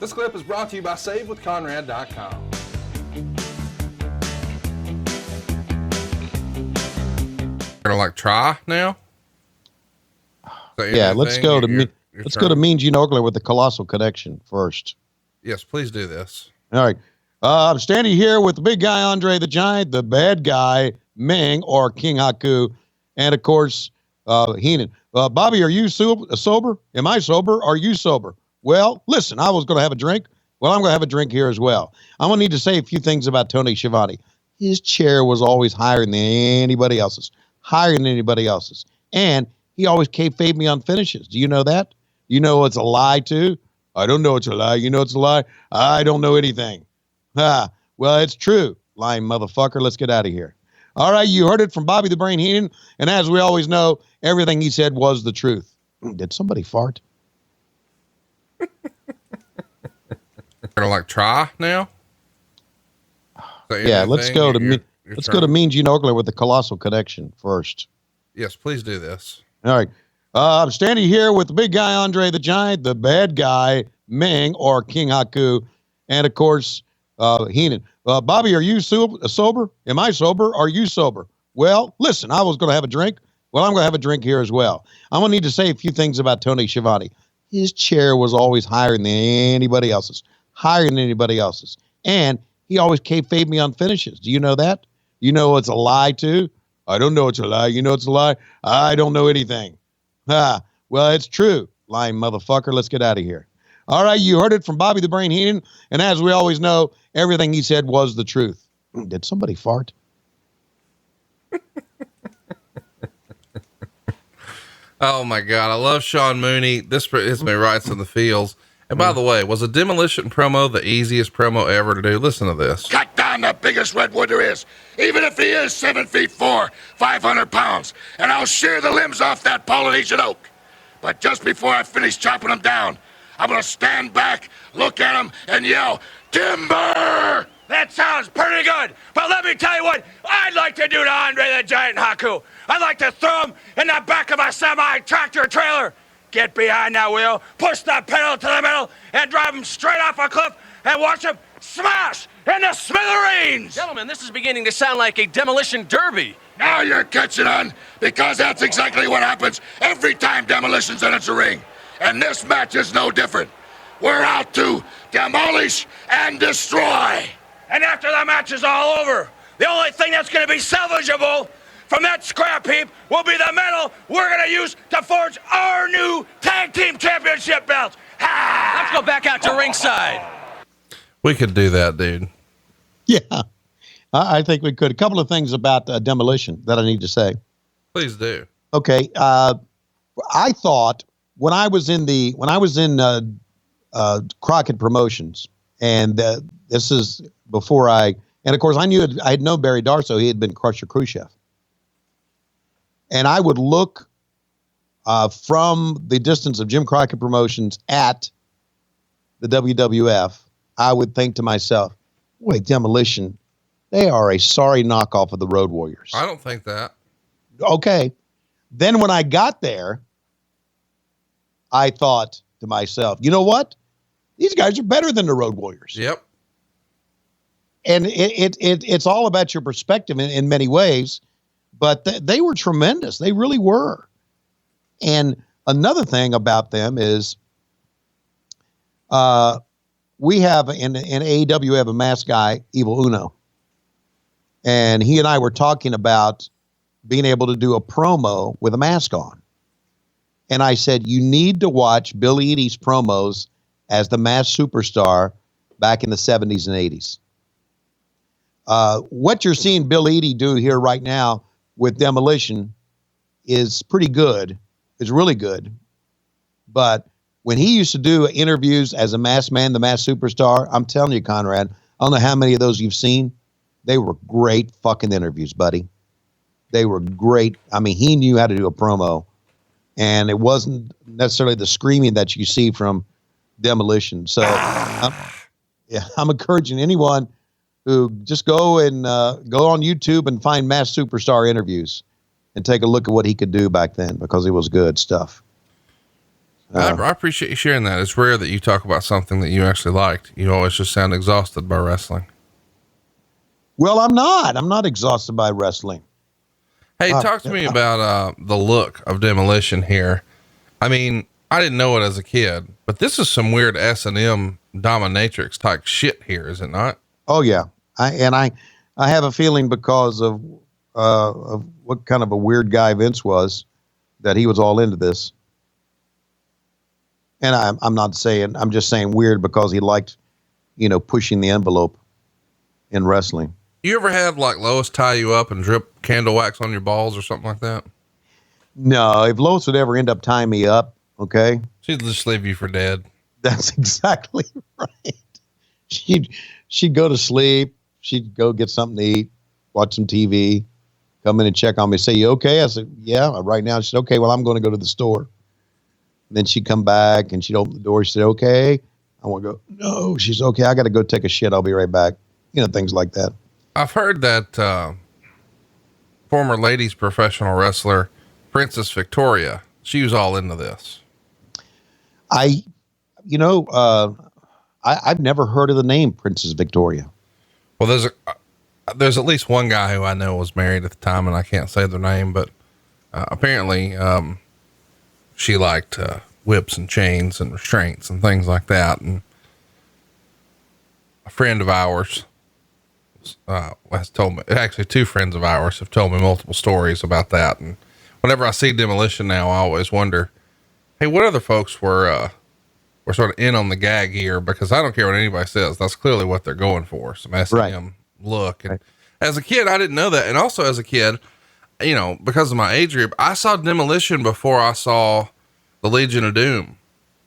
This clip is brought to you by SaveWithConrad.com. Gonna like try now? Yeah, let's go to Mean Gene Okerlund with the Colossal Connection first. Yes, please do this. All right. I'm standing here with the big guy, Andre the Giant, the bad guy, Ming, or King Haku, and, of course, Heenan. Bobby, are you sober? Am I sober? Are you sober? Well, listen, I was going to have a drink. Well, I'm going to have a drink here as well. I'm going to need to say a few things about Tony Schiavone. His chair was always higher than anybody else's. Higher than anybody else's. And he always kayfabed me on finishes. Do you know that? You know it's a lie, too? I don't know it's a lie. You know it's a lie? I don't know anything. Well, it's true. Lying motherfucker. Let's get out of here. All right, you heard it from Bobby the Brain Heenan, and as we always know, everything he said was the truth. Did somebody fart? Gonna like try now? Yeah, let's go to Mean Gene Okerlund with the Colossal Connection first. Yes, please do this. All right. I'm standing here with the big guy, Andre the Giant, the bad guy, Ming, or King Haku, and, of course, Heenan. Bobby, are you sober? Am I sober? Are you sober? Well, listen, I was going to have a drink. Well, I'm going to have a drink here as well. I'm going to need to say a few things about Tony Schiavone. His chair was always higher than anybody else's. Higher than anybody else's. And he always kayfabed me on finishes. Do you know that? You know it's a lie, too? I don't know it's a lie. You know it's a lie? I don't know anything. Well, it's true. Lying motherfucker. Let's get out of here. All right, you heard it from Bobby the Brain Heenan, and as we always know, everything he said was the truth. Did somebody fart? Oh my God, I love Sean Mooney. This hits me right in the feels. And by the way, was a Demolition promo the easiest promo ever to do? Listen to this. Cut down the biggest redwood there is, even if he is 7'4", 500 pounds, and I'll shear the limbs off that Polynesian oak. But just before I finish chopping them down, I'm gonna stand back, look at him, and yell, "Timber!" That sounds pretty good, but let me tell you what I'd like to do to Andre the Giant Haku. I'd like to throw him in the back of a semi-tractor trailer. Get behind that wheel, push the pedal to the middle, and drive him straight off a cliff and watch him smash into smithereens! Gentlemen, this is beginning to sound like a demolition derby. Now you're catching on, because that's exactly what happens every time Demolition's enters the ring. And this match is no different. We're out to demolish and destroy. And after the match is all over, the only thing that's going to be salvageable from that scrap heap will be the metal we're going to use to forge our new tag team championship belts. Ha! Let's go back out to ringside. We could do that, dude. Yeah, I think we could. A couple of things about Demolition that I need to say. Please do. Okay. I thought when I was in Crockett Promotions, and this is before and of course I had known Barry Darso. He had been Crusher Khrushchev. And I would look from the distance of Jim Crockett Promotions at the WWF. I would think to myself, wait, Demolition, they are a sorry knockoff of the Road Warriors. I don't think that. Okay. Then when I got there, I thought to myself, you know what? These guys are better than the Road Warriors. Yep. And it's all about your perspective in many ways. But they were tremendous. They really were. And another thing about them is we have in AEW, we have a mask guy, Evil Uno. And he and I were talking about being able to do a promo with a mask on. And I said, you need to watch Bill Eadie's promos as the masked superstar back in the 70s and 80s. What you're seeing Bill Eadie do here right now with Demolition is pretty good. It's really good. But when he used to do interviews as a masked man, the masked superstar, I'm telling you, Conrad, I don't know how many of those you've seen. They were great fucking interviews, buddy. They were great. I mean, he knew how to do a promo, and it wasn't necessarily the screaming that you see from Demolition. So I'm encouraging anyone who just go on YouTube and find Masked Superstar interviews and take a look at what he could do back then, because it was good stuff. I appreciate you sharing that. It's rare that you talk about something that you actually liked. You always just sound exhausted by wrestling. Well, I'm not exhausted by wrestling. Hey, talk to me about the look of Demolition here. I mean, I didn't know it as a kid, but this is some weird S&M dominatrix type shit here, is it not? Oh yeah. I have a feeling because of what kind of a weird guy Vince was, that he was all into this. And I'm just saying weird because he liked, pushing the envelope in wrestling. You ever had like Lois tie you up and drip candle wax on your balls or something like that? No, if Lois would ever end up tying me up, okay, She'd just leave you for dead. that's exactly right. She'd go to sleep. She'd go get something to eat, watch some TV, come in and check on me. Say, you okay? I said, yeah, right now. She said, okay, well, I'm going to go to the store. And then she'd come back and she'd open the door. She said, okay. I want to go. No, she's okay. I got to go take a shit. I'll be right back. Things like that. I've heard that former ladies professional wrestler Princess Victoria, she was all into this. I've never heard of the name Princess Victoria. Well, there's at least one guy who I know was married at the time, and I can't say their name, but apparently she liked whips and chains and restraints and things like that. And a friend of ours has told me, actually two friends of ours have told me multiple stories about that. And whenever I see Demolition now, I always wonder, hey, what other folks were sort of in on the gag here? Because I don't care what anybody says. That's clearly what they're going for. Some S&M look. And as a kid, I didn't know that. And also as a kid, because of my age group, I saw Demolition before I saw the Legion of Doom,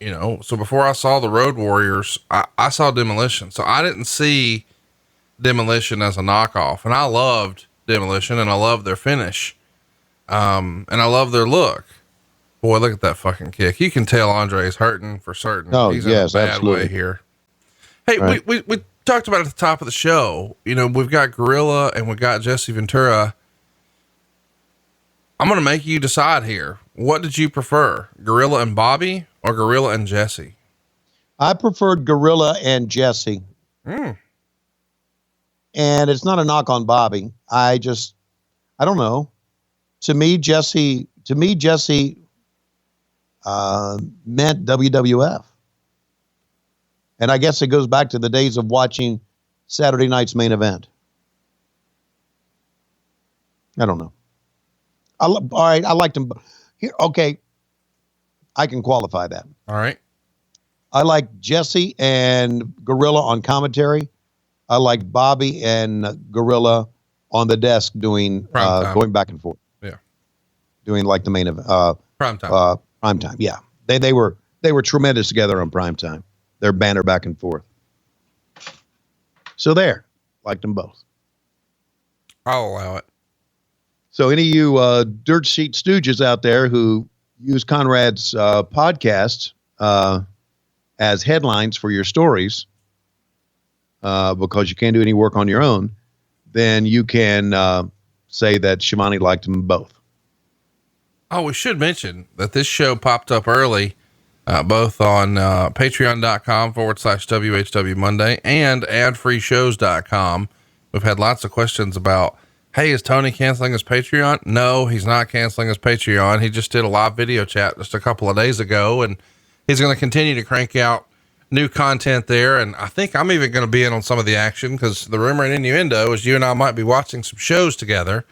so before I saw the Road Warriors, I saw Demolition. So I didn't see Demolition as a knockoff, and I loved Demolition and I loved their finish. And I love their look. Boy, look at that fucking kick. You can tell Andre's hurting for certain. Oh, He's yes, in a bad absolutely. way here. Hey, Right. we talked about it at the top of the show. We've got Gorilla and we got Jesse Ventura. I'm going to make you decide here. What did you prefer? Gorilla and Bobby or Gorilla and Jesse? I preferred Gorilla and Jesse. And it's not a knock on Bobby. I don't know. To me, Jesse meant WWF. And I guess it goes back to the days of watching Saturday night's Main Event. I don't know. All right. I liked him. Here, okay. I can qualify that. All right. I like Jesse and Gorilla on commentary. I like Bobby and Gorilla on the desk doing, going back and forth. Yeah. Doing like the main event, Prime time. prime time. Yeah. They were tremendous together on prime time. Their banter back and forth. So there, liked them both. I'll allow it. So any of you dirt sheet stooges out there who use Conrad's podcast as headlines for your stories, because you can't do any work on your own, then you can say that Schiavone liked them both. Oh, we should mention that this show popped up early, both on patreon.com/WHW Monday and adfreeshows.com. We've had lots of questions about, hey, is Tony canceling his Patreon? No, he's not canceling his Patreon. He just did a live video chat just a couple of days ago, and he's going to continue to crank out new content there. And I think I'm even going to be in on some of the action, because the rumor and innuendo is you and I might be watching some shows together.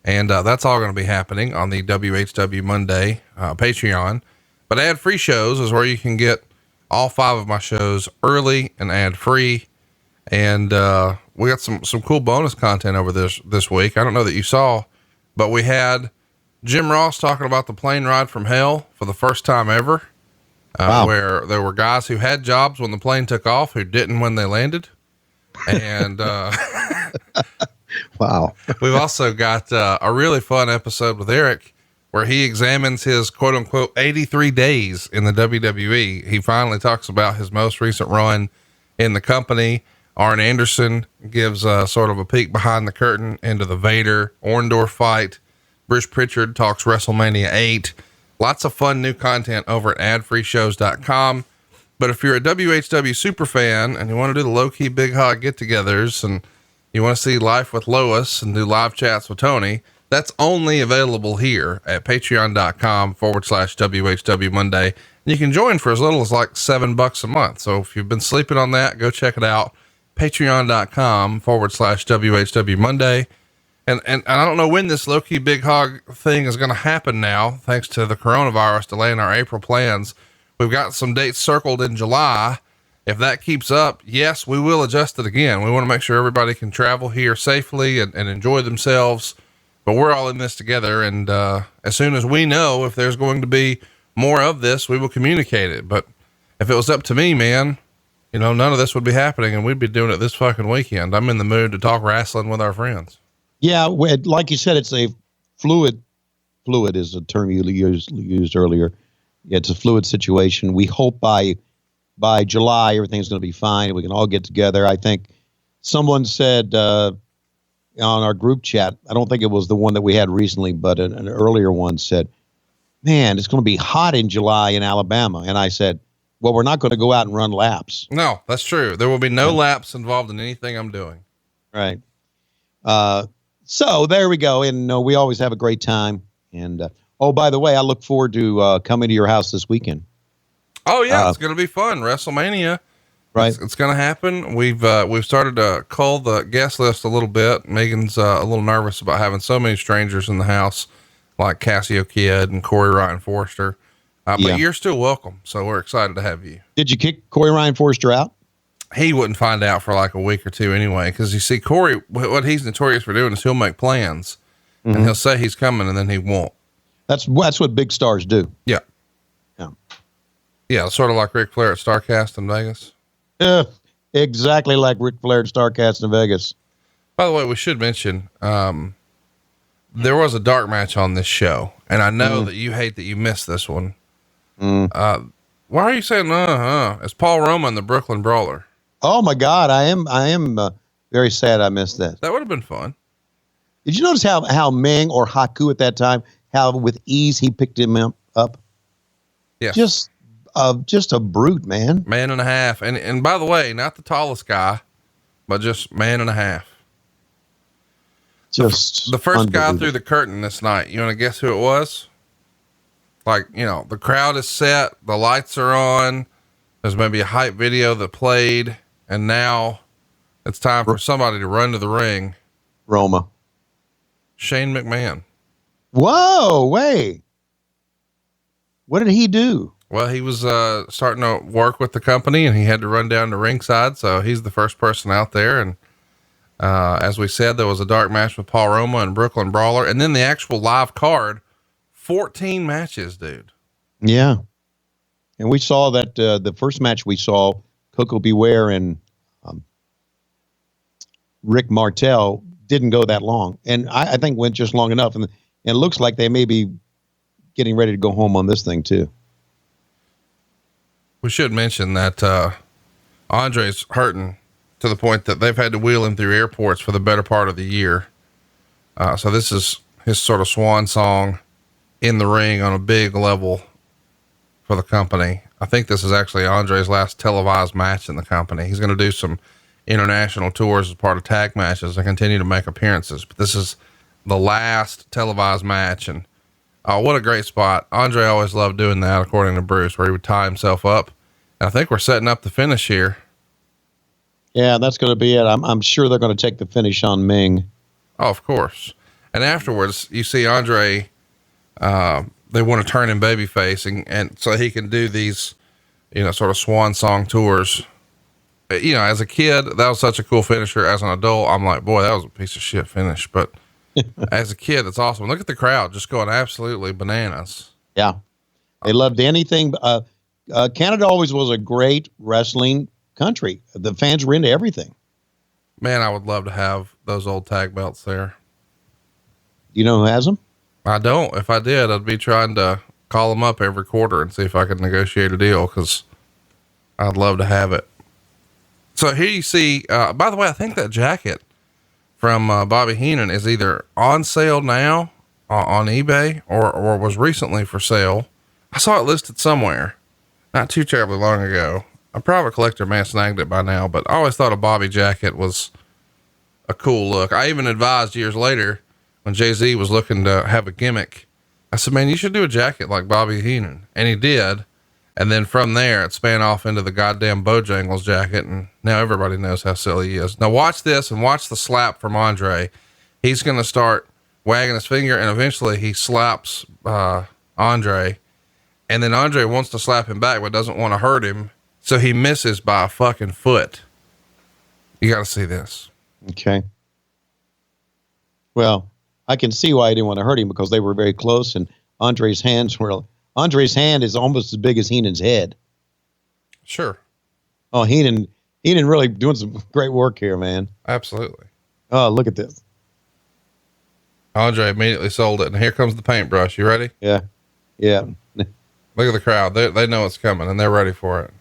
And that's all going to be happening on the WHW Monday Patreon. But ad-free shows is where you can get all 5 of my shows early and ad-free. And we got some cool bonus content over this week. I don't know that you saw, but we had Jim Ross talking about the plane ride from hell for the first time ever. Wow. Where there were guys who had jobs when the plane took off who didn't when they landed. And Wow. we've also got a really fun episode with Eric where he examines his quote unquote 83 days in the WWE. He finally talks about his most recent run in the company. Arn Anderson gives sort of a peek behind the curtain into the Vader Orndorff fight. Bruce Pritchard talks WrestleMania 8. Lots of fun new content over at adfreeshows.com. But if you're a WHW super fan and you want to do the low key big hog get togethers and you want to see Life with Lois and do live chats with Tony, that's only available here at patreon.com/WHW Monday. And you can join for as little as like $7 a month. So if you've been sleeping on that, go check it out. Patreon.com/WHW Monday. And I don't know when this low key big hog thing is going to happen now, thanks to the coronavirus delaying our April plans. We've got some dates circled in July. If that keeps up, yes, we will adjust it again. We want to make sure everybody can travel here safely and enjoy themselves, but we're all in this together. And, as soon as we know if there's going to be more of this, we will communicate it. But if it was up to me, man, you know, none of this would be happening and we'd be doing it this fucking weekend. I'm in the mood to talk wrestling with our friends. Yeah. Like you said, it's a fluid is a term you used earlier. It's a fluid situation. We hope by July, everything's going to be fine and we can all get together. I think someone said, on our group chat, I don't think it was the one that we had recently, but an earlier one said, man, it's going to be hot in July in Alabama. And I said, well, we're not going to go out and run laps. No, that's true. There will be no laps involved in anything I'm doing. Right. So there we go. And we always have a great time. And, oh, by the way, I look forward to coming to your house this weekend. Oh yeah. It's going to be fun. WrestleMania. Right. It's going to happen. We've started to cull the guest list a little bit. Megan's a little nervous about having so many strangers in the house, like Cassio Kidd and Corey Ryan Forrester. But you're still welcome. So we're excited to have you. Did you kick Corey Ryan Forrester out? He wouldn't find out for like a week or two anyway. Cause you see Corey, what he's notorious for doing is he'll make plans and he'll say he's coming and then he won't. That's what big stars do. Yeah. Yeah. Yeah. Sort of like Ric Flair at Starrcast in Vegas. Exactly like Ric Flair at Starrcast in Vegas. By the way, we should mention, there was a dark match on this show and I know that you hate that you missed this one. Why are you saying, it's Paul Roma and the Brooklyn Brawler. Oh my God. I am very sad I missed that. That would have been fun. Did you notice how Ming or Haku at that time, how with ease he picked him up? Yeah. Just a brute, man. Man and a half. And by the way, not the tallest guy, but just man and a half. Just the first guy through the curtain this night. You want to guess who it was? Like, the crowd is set. The lights are on. There's maybe a hype video that played. And now it's time for somebody to run to the ring. Roma. Shane McMahon. Whoa, wait. What did he do? Well, he was starting to work with the company and he had to run down to ringside. So he's the first person out there. And as we said, there was a dark match with Paul Roma and Brooklyn Brawler. And then the actual live card, 14 matches, dude. Yeah. And we saw that the first match we saw, Coco Beware and Rick Martel didn't go that long. And I think went just long enough. And it looks like they may be getting ready to go home on this thing too. We should mention that Andre's hurting to the point that they've had to wheel him through airports for the better part of the year. So this is his sort of swan song in the ring on a big level for the company. I think this is actually Andre's last televised match in the company. He's going to do some international tours as part of tag matches and continue to make appearances, but this is the last televised match. And what a great spot. Andre always loved doing that, according to Bruce, where he would tie himself up. And I think we're setting up the finish here. Yeah, that's going to be it. I'm sure they're going to take the finish on Ming. Oh, of course. And afterwards you see Andre, they want to turn him babyface and so he can do these, sort of swan song tours. As a kid, that was such a cool finisher. As an adult, I'm like, boy, that was a piece of shit finish. But as a kid, it's awesome. Look at the crowd just going absolutely bananas. Yeah. They loved anything. Canada always was a great wrestling country. The fans were into everything. Man, I would love to have those old tag belts there. You know who has them? I don't. If I did, I'd be trying to call them up every quarter and see if I could negotiate a deal, because I'd love to have it. So here you see, by the way, I think that jacket from Bobby Heenan is either on sale now on eBay or was recently for sale. I saw it listed somewhere not too terribly long ago. A private collector may have snagged it by now, but I always thought a Bobby jacket was a cool look. I even advised years later when Jay-Z was looking to have a gimmick. I said, man, you should do a jacket like Bobby Heenan. And he did. And then from there, it span off into the goddamn Bojangles jacket. And now everybody knows how silly he is. Now watch this and watch the slap from Andre. He's going to start wagging his finger and eventually he slaps, Andre. And then Andre wants to slap him back, but doesn't want to hurt him. So he misses by a fucking foot. You got to see this. Okay. Well, I can see why he didn't want to hurt him because they were very close and Andre's hand is almost as big as Heenan's head. Sure. Oh, Heenan really doing some great work here, man. Absolutely. Oh, look at this. Andre immediately sold it. And here comes the paintbrush. You ready? Yeah. Yeah. Look at the crowd. They know it's coming and they're ready for it.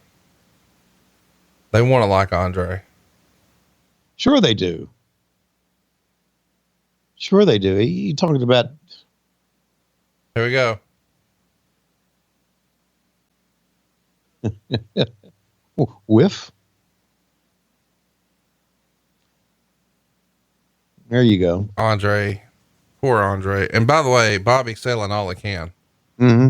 They want to like Andre. Sure they do. Sure they do. You talking about. Here we go. Whiff. There you go. Andre. Poor Andre. And by the way, Bobby's selling all he can. Mm-hmm.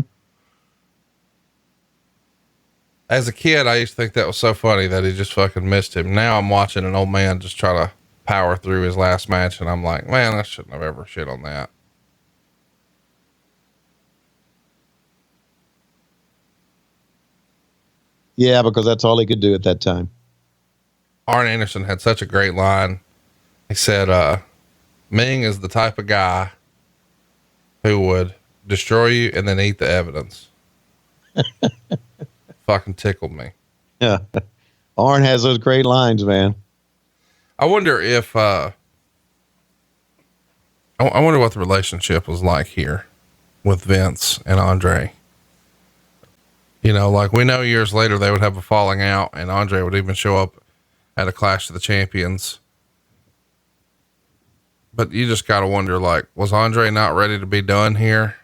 As a kid, I used to think that was so funny that he just fucking missed him. Now I'm watching an old man just try to power through his last match. And I'm like, man, I shouldn't have ever shit on that. Yeah, because that's all he could do at that time. Arn Anderson had such a great line. He said, Ming is the type of guy who would destroy you and then eat the evidence. Fucking tickled me. Yeah. Arn has those great lines, man. I wonder if, I wonder what the relationship was like here with Vince and Andre. You know, like we know years later they would have a falling out and Andre would even show up at a Clash of the Champions. But you just got to wonder, like, was Andre not ready to be done here?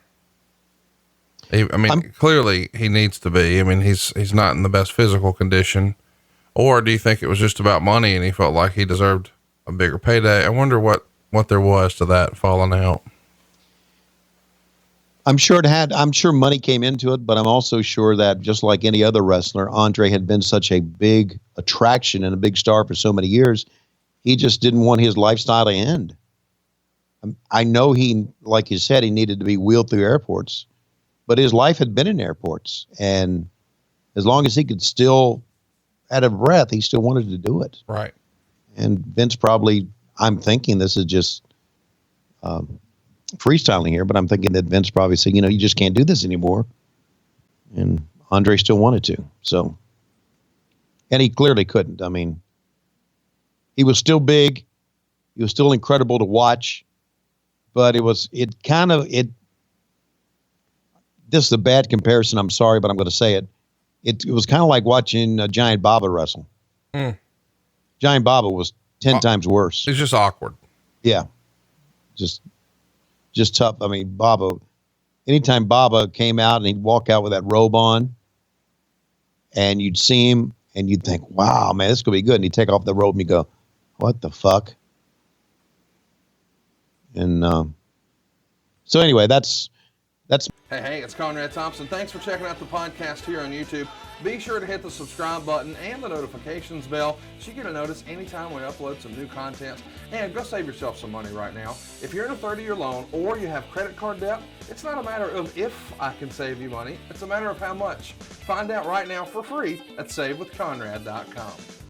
Clearly he needs to be. I mean, he's not in the best physical condition. Or do you think it was just about money and he felt like he deserved a bigger payday? I wonder what there was to that falling out. I'm sure money came into it, but I'm also sure that just like any other wrestler, Andre had been such a big attraction and a big star for so many years. He just didn't want his lifestyle to end. I know he, like you said, he needed to be wheeled through airports, but his life had been in airports. And as long as he could still out of breath, he still wanted to do it. Right. And Vince probably, I'm thinking this is just freestyling here, but I'm thinking that Vince probably said, you just can't do this anymore. And Andre still wanted to. So, and he clearly couldn't. I mean, he was still big. He was still incredible to watch, but this is a bad comparison. I'm sorry, but I'm going to say it. It was kind of like watching Giant Baba wrestle. Giant Baba was 10 times worse. It's just awkward. Yeah. Just tough. I mean, anytime Baba came out and he'd walk out with that robe on and you'd see him and you'd think, wow, man, this is going to be good. And he'd take off the robe and you go, what the fuck? And so anyway, that's. Hey, it's Conrad Thompson. Thanks for checking out the podcast here on YouTube. Be sure to hit the subscribe button and the notifications bell so you get a notice anytime we upload some new content. And go save yourself some money right now. If you're in a 30-year loan or you have credit card debt, it's not a matter of if I can save you money. It's a matter of how much. Find out right now for free at SaveWithConrad.com.